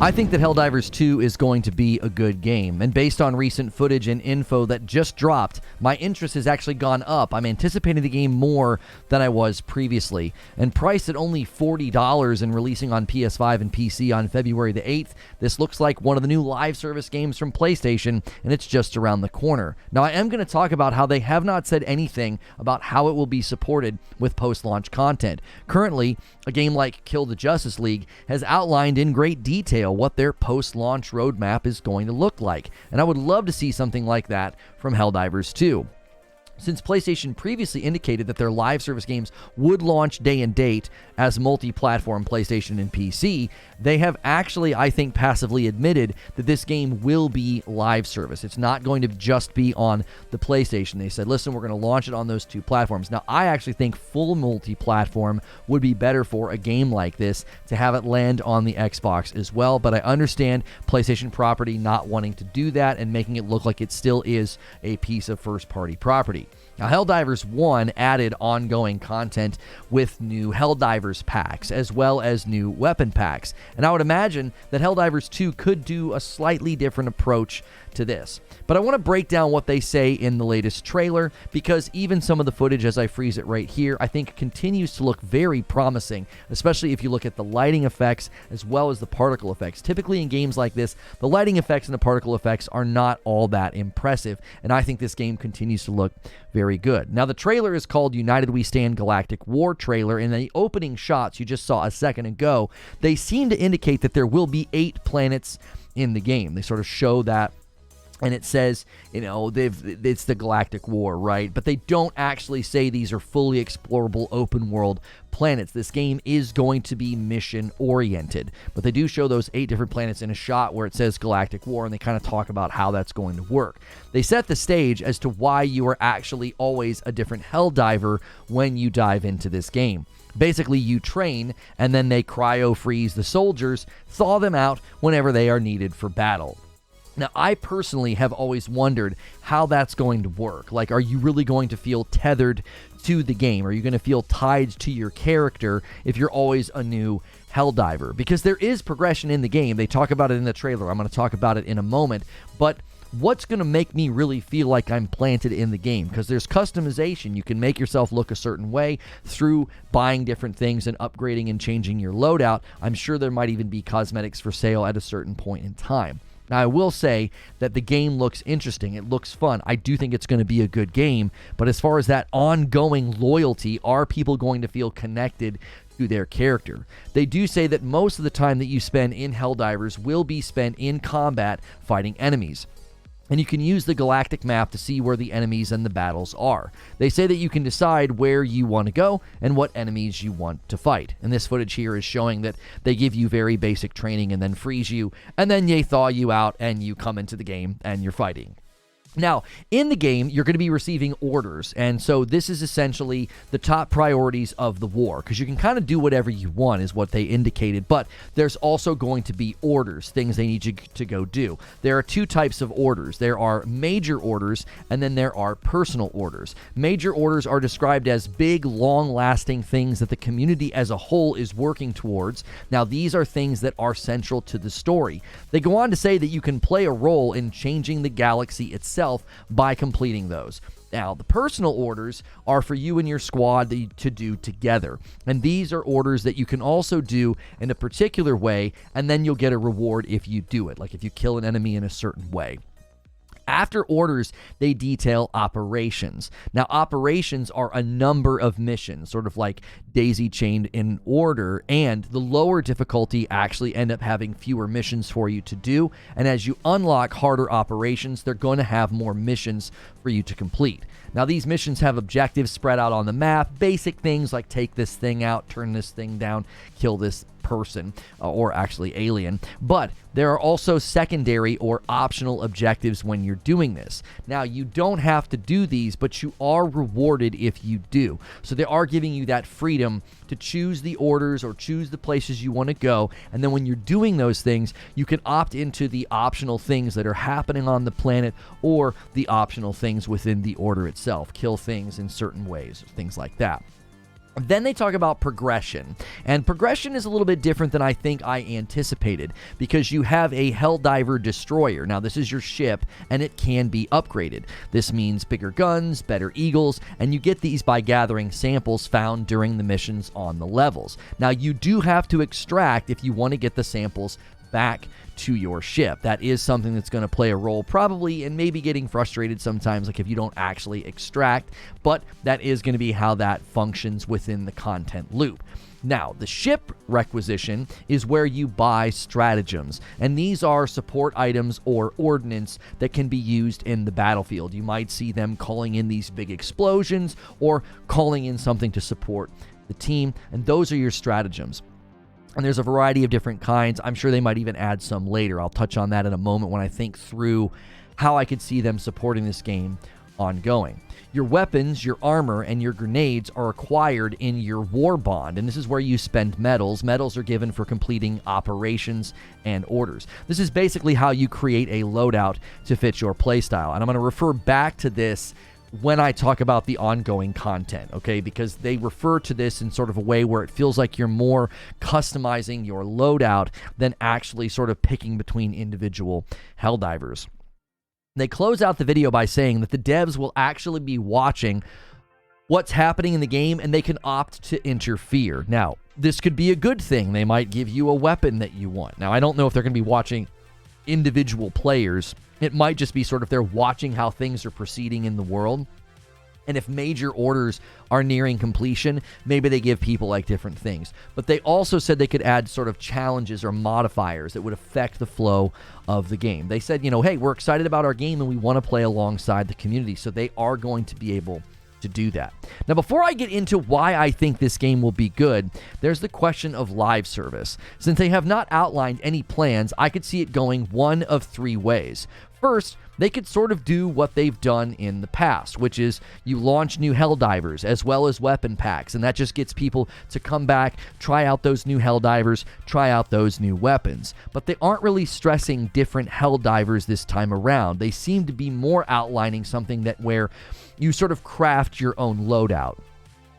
I think that Helldivers 2 is going to be a good game, and based on recent footage and info that just dropped, my interest has actually gone up. I'm anticipating the game more than I was previously, and priced at only $40 and releasing on PS5 and PC on February the 8th, this looks like one of the new live service games from PlayStation, and it's just around the corner. Now, I am going to talk about how they have not said anything about how it will be supported with post-launch content. Currently, a game like Kill the Justice League has outlined in great detail what their post-launch roadmap is going to look like, and I would love to see something like that from Helldivers 2. Since PlayStation previously indicated that their live service games would launch day and date as multi-platform PlayStation and PC, they have actually, I think, passively admitted that this game will be live service. It's not going to just be on the PlayStation. They said, listen, we're going to launch it on those two platforms. Now, I actually think full multi-platform would be better for a game like this to have it land on the Xbox as well, but I understand PlayStation property not wanting to do that and making it look like it still is a piece of first-party property. Now, Helldivers 1 added ongoing content with new Helldivers packs, as well as new weapon packs. And I would imagine that Helldivers 2 could do a slightly different approach to this. But I want to break down what they say in the latest trailer, because even some of the footage, as I freeze it right here, I think continues to look very promising, especially if you look at the lighting effects as well as the particle effects. Typically in games like this, the lighting effects and the particle effects are not all that impressive, and I think this game continues to look very good. Now, the trailer is called United We Stand Galactic War Trailer, and the opening shots you just saw a second ago, they seem to indicate that there will be 8 planets in the game. They sort of show that, and it says, it's the Galactic War, right? But they don't actually say these are fully explorable open world planets. This game is going to be mission oriented, but they do show those 8 different planets in a shot where it says Galactic War, and they kind of talk about how that's going to work. They set the stage as to why you are actually always a different Helldiver when you dive into this game. Basically, you train, and then they cryo-freeze the soldiers, thaw them out whenever they are needed for battle. Now, I personally have always wondered how that's going to work. Like, are you really going to feel tethered to the game? Are you going to feel tied to your character if you're always a new Helldiver? Because there is progression in the game. They talk about it in the trailer. I'm going to talk about it in a moment. But what's going to make me really feel like I'm planted in the game? Because there's customization. You can make yourself look a certain way through buying different things and upgrading and changing your loadout. I'm sure there might even be cosmetics for sale at a certain point in time. Now, I will say that the game looks interesting. It looks fun. I do think it's going to be a good game. But as far as that ongoing loyalty, are people going to feel connected to their character? They do say that most of the time that you spend in Helldivers will be spent in combat fighting enemies. And you can use the galactic map to see where the enemies and the battles are. They say that you can decide where you want to go and what enemies you want to fight. And this footage here is showing that they give you very basic training and then freeze you, and then they thaw you out and you come into the game and you're fighting. Now, in the game, you're going to be receiving orders, and so this is essentially the top priorities of the war, because you can kind of do whatever you want, is what they indicated, but there's also going to be orders, things they need you to go do. There are 2 types of orders. There are major orders, and then there are personal orders. Major orders are described as big, long-lasting things that the community as a whole is working towards. Now, these are things that are central to the story. They go on to say that you can play a role in changing the galaxy itself by completing those. Now, the personal orders are for you and your squad to do together. And these are orders that you can also do in a particular way, and then you'll get a reward if you do it, like if you kill an enemy in a certain way. After orders, they detail operations. Now, operations are a number of missions, sort of like daisy-chained in order, and the lower difficulty actually end up having fewer missions for you to do, and as you unlock harder operations, they're going to have more missions for you to complete. Now, these missions have objectives spread out on the map, basic things like take this thing out, turn this thing down, kill this person, or actually alien, but there are also secondary or optional objectives when you're doing this. Now, you don't have to do these, but you are rewarded if you do. So they are giving you that freedom to choose the orders or choose the places you want to go, and then when you're doing those things, you can opt into the optional things that are happening on the planet or the optional things within the order itself. Kill things in certain ways, things like that. Then they talk about progression, and progression is a little bit different than I think I anticipated, because you have a Helldiver destroyer. Now, this is your ship, and it can be upgraded. This means bigger guns, better eagles, and you get these by gathering samples found during the missions on the levels. Now, you do have to extract if you want to get the samples back to your ship. That is something that's going to play a role probably in maybe getting frustrated sometimes, like if you don't actually extract, but that is going to be how that functions within the content loop. Now, the ship requisition is where you buy stratagems, and these are support items or ordnance that can be used in the battlefield. You might see them calling in these big explosions or calling in something to support the team, and those are your stratagems. And there's a variety of different kinds. I'm sure they might even add some later. I'll touch on that in a moment when I think through how I could see them supporting this game ongoing. Your weapons, your armor, and your grenades are acquired in your war bond, and this is where you spend medals. Medals are given for completing operations and orders. This is basically how you create a loadout to fit your playstyle, and I'm going to refer back to this when I talk about the ongoing content, okay? Because they refer to this in sort of a way where it feels like you're more customizing your loadout than actually sort of picking between individual Helldivers. They close out the video by saying that the devs will actually be watching what's happening in the game, and they can opt to interfere. Now, this could be a good thing. They might give you a weapon that you want. Now, I don't know if they're going to be watching individual players. It might just be sort of they're watching how things are proceeding in the world. And if major orders are nearing completion, maybe they give people like different things. But they also said they could add sort of challenges or modifiers that would affect the flow of the game. They said, hey, we're excited about our game and we want to play alongside the community. So they are going to be able to do that. Now, before I get into why I think this game will be good, there's the question of live service. Since they have not outlined any plans, I could see it going one of three ways. First, they could sort of do what they've done in the past, which is you launch new Helldivers as well as weapon packs, and that just gets people to come back, try out those new Helldivers, try out those new weapons. But they aren't really stressing different Helldivers this time around. They seem to be more outlining something that where you sort of craft your own loadout.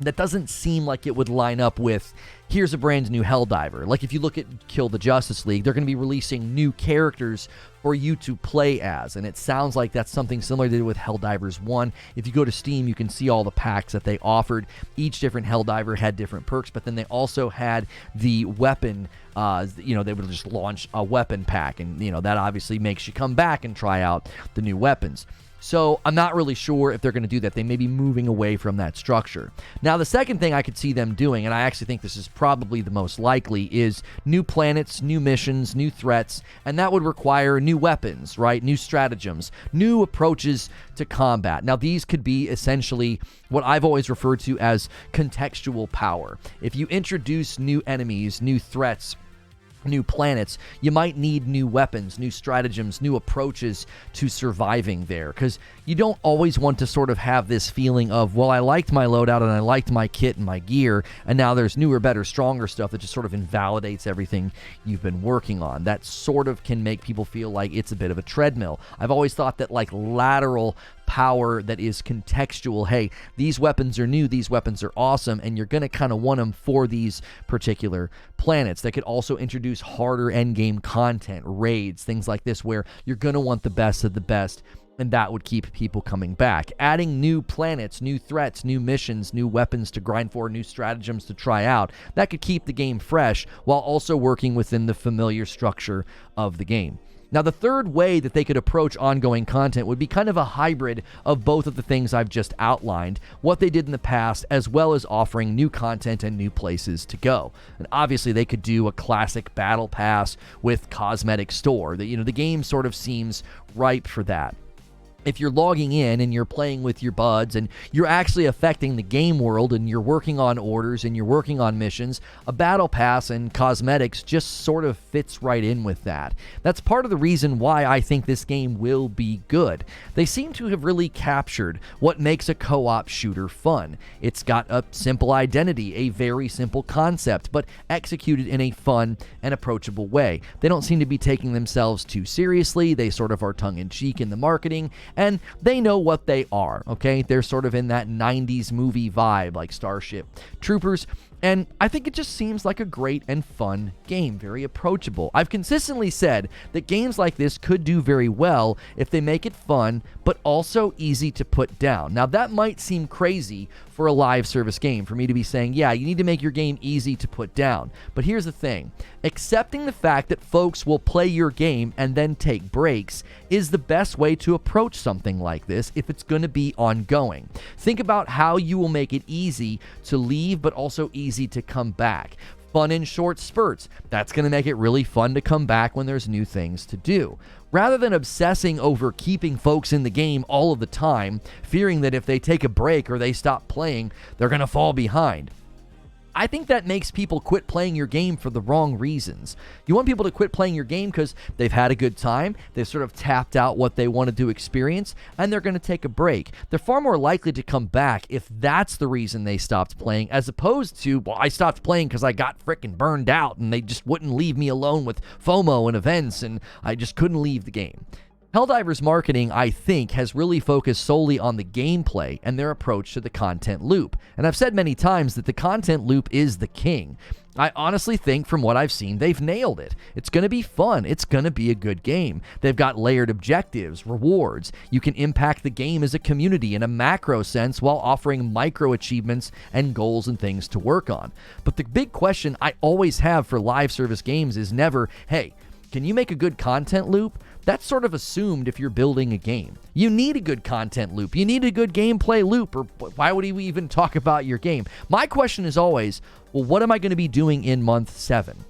That doesn't seem like it would line up with, here's a brand new Helldiver. Like if you look at Kill the Justice League, they're going to be releasing new characters for you to play as, and it sounds like that's something similar they did with Helldivers 1. If you go to Steam, you can see all the packs that they offered. Each different Helldiver had different perks, but then they also had the weapon, they would just launch a weapon pack, and that obviously makes you come back and try out the new weapons. So I'm not really sure if they're going to do that. They may be moving away from that structure. Now, the second thing I could see them doing, and I actually think this is probably the most likely, is new planets, new missions, new threats, and that would require new weapons, right? New stratagems, new approaches to combat. Now, these could be essentially what I've always referred to as contextual power. If you introduce new enemies, new threats, new planets, you might need new weapons, new stratagems, new approaches to surviving there, because you don't always want to sort of have this feeling of, well, I liked my loadout and I liked my kit and my gear, and now there's newer, better, stronger stuff that just sort of invalidates everything you've been working on. That sort of can make people feel like it's a bit of a treadmill. I've always thought that like lateral power that is contextual, hey, these weapons are new, these weapons are awesome, and you're going to kind of want them for these particular planets. That could also introduce harder endgame content, raids, things like this, where you're going to want the best of the best, and that would keep people coming back. Adding new planets, new threats, new missions, new weapons to grind for, new stratagems to try out, that could keep the game fresh while also working within the familiar structure of the game. Now, the third way that they could approach ongoing content would be kind of a hybrid of both of the things I've just outlined, what they did in the past, as well as offering new content and new places to go. And obviously, they could do a classic battle pass with cosmetic store. The game sort of seems ripe for that. If you're logging in and you're playing with your buds and you're actually affecting the game world and you're working on orders and you're working on missions, a battle pass and cosmetics just sort of fits right in with that. That's part of the reason why I think this game will be good. They seem to have really captured what makes a co-op shooter fun. It's got a simple identity, a very simple concept, but executed in a fun and approachable way. They don't seem to be taking themselves too seriously. They sort of are tongue-in-cheek in the marketing, and they know what they are, okay? They're sort of in that 90s movie vibe, like Starship Troopers, and I think it just seems like a great and fun game, very approachable. I've consistently said that games like this could do very well if they make it fun, but also easy to put down. Now, that might seem crazy for a live service game, for me to be saying, yeah, you need to make your game easy to put down. But here's the thing. Accepting the fact that folks will play your game and then take breaks is the best way to approach something like this if it's going to be ongoing. Think about how you will make it easy to leave, but also easy to come back. Fun in short spurts. That's going to make it really fun to come back when there's new things to do. Rather than obsessing over keeping folks in the game all of the time, fearing that if they take a break or they stop playing, they're going to fall behind. I think that makes people quit playing your game for the wrong reasons. You want people to quit playing your game because they've had a good time, they've sort of tapped out what they wanted to experience, and they're going to take a break. They're far more likely to come back if that's the reason they stopped playing, as opposed to, well, I stopped playing because I got frickin' burned out and they just wouldn't leave me alone with FOMO and events and I just couldn't leave the game. Helldivers marketing, I think, has really focused solely on the gameplay and their approach to the content loop. And I've said many times that the content loop is the king. I honestly think from what I've seen, they've nailed it. It's going to be fun. It's going to be a good game. They've got layered objectives, rewards. You can impact the game as a community in a macro sense while offering micro achievements and goals and things to work on. But the big question I always have for live service games is never, hey, can you make a good content loop? That's sort of assumed if you're building a game. You need a good content loop. You need a good gameplay loop, or why would we even talk about your game? My question is always, well, what am I going to be doing in month 7?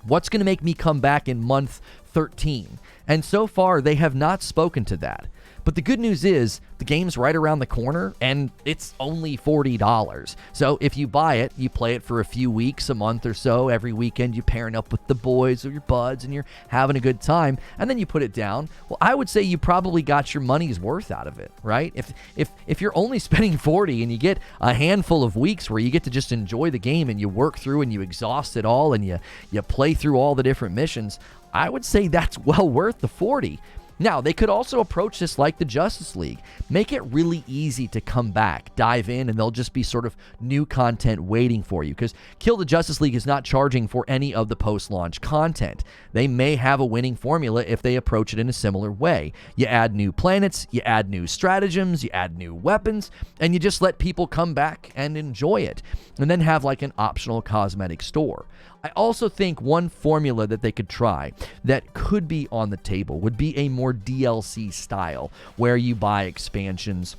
What's going to make me come back in month 13? And so far, they have not spoken to that. But the good news is the game's right around the corner and it's only $40. So if you buy it, you play it for a few weeks, a month or so. Every weekend you're pairing up with the boys or your buds and you're having a good time, and then you put it down. Well, I would say you probably got your money's worth out of it, right? If you're only spending $40 and you get a handful of weeks where you get to just enjoy the game and you work through and you exhaust it all and you play through all the different missions, I would say that's well worth the $40. Now, they could also approach this like the Justice League. Make it really easy to come back, dive in, and there'll just be sort of new content waiting for you. Because Kill the Justice League is not charging for any of the post-launch content. They may have a winning formula if they approach it in a similar way. You add new planets, you add new stratagems, you add new weapons, and you just let people come back and enjoy it. And then have like an optional cosmetic store. I also think one formula that they could try that could be on the table would be a more DLC style, where you buy expansions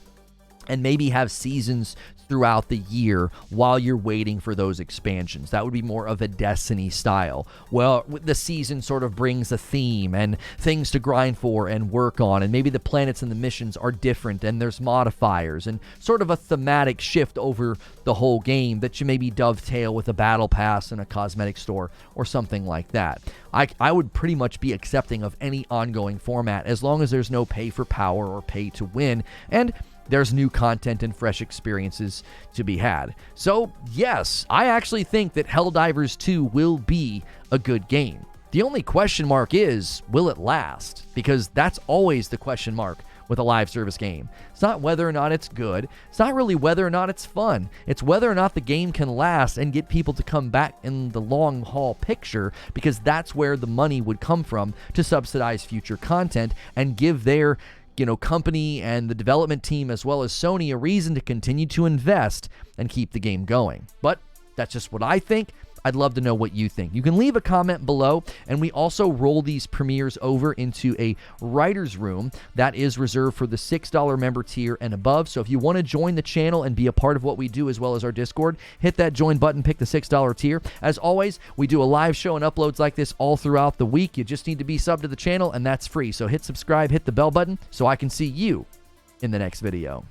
and maybe have seasons throughout the year while you're waiting for those expansions. That would be more of a Destiny style. Well, the season sort of brings a theme and things to grind for and work on, and maybe the planets and the missions are different and there's modifiers and sort of a thematic shift over the whole game that you maybe dovetail with a battle pass and a cosmetic store or something like that. I would pretty much be accepting of any ongoing format as long as there's no pay for power or pay to win, and there's new content and fresh experiences to be had. So, yes, I actually think that Helldivers 2 will be a good game. The only question mark is, will it last? Because that's always the question mark with a live service game. It's not whether or not it's good. It's not really whether or not it's fun. It's whether or not the game can last and get people to come back in the long haul picture, because that's where the money would come from to subsidize future content and give their company and the development team as well as Sony a reason to continue to invest and keep the game going. But that's just what I think. I'd love to know what you think. You can leave a comment below, and we also roll these premieres over into a writer's room that is reserved for the $6 member tier and above. So if you want to join the channel and be a part of what we do as well as our Discord, hit that join button, pick the $6 tier. As always, we do a live show and uploads like this all throughout the week. You just need to be subbed to the channel, and that's free. So hit subscribe, hit the bell button so I can see you in the next video.